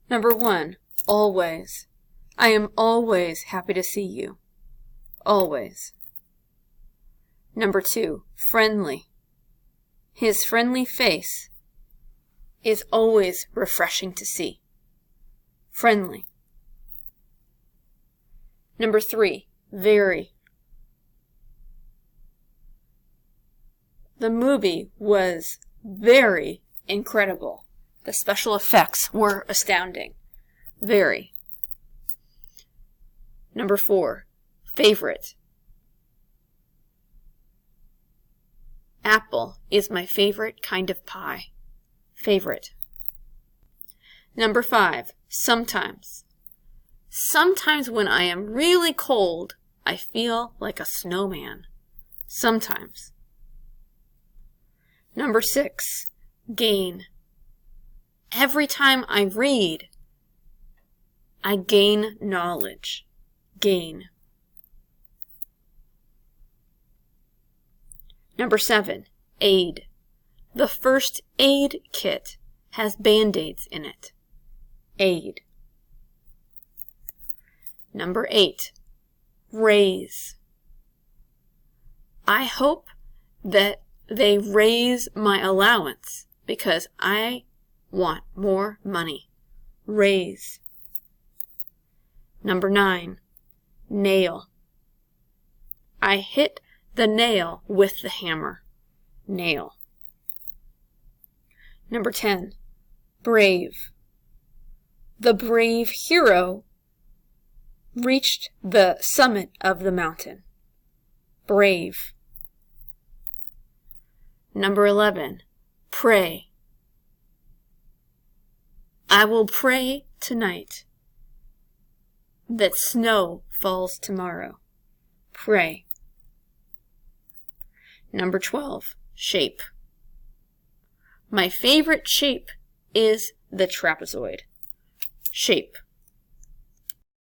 Number 1, always. I am always happy to see you. Always. Number 2, friendly. His friendly face is always refreshing to see. Friendly. Number 3, very. The movie was very incredible. The special effects were astounding. Very. Number 4, favorite. Apple is my favorite kind of pie. Favorite. Number 5, sometimes. Sometimes when I am really cold, I feel like a snowman. Sometimes. Number 6, gain. Every time I read, I gain knowledge. Gain. Number 7, aid. The first aid kit has Band-Aids in it. Aid. Number 8, raise. I hope that they raise my allowance because I want more money. Raise. Number 9, nail. I hit the nail with the hammer. Nail. Number 10, brave. The brave hero reached the summit of the mountain. Brave. Number 11, pray. I will pray tonight that snow falls tomorrow. Pray. Number 12, shape. My favorite shape is the trapezoid. Shape.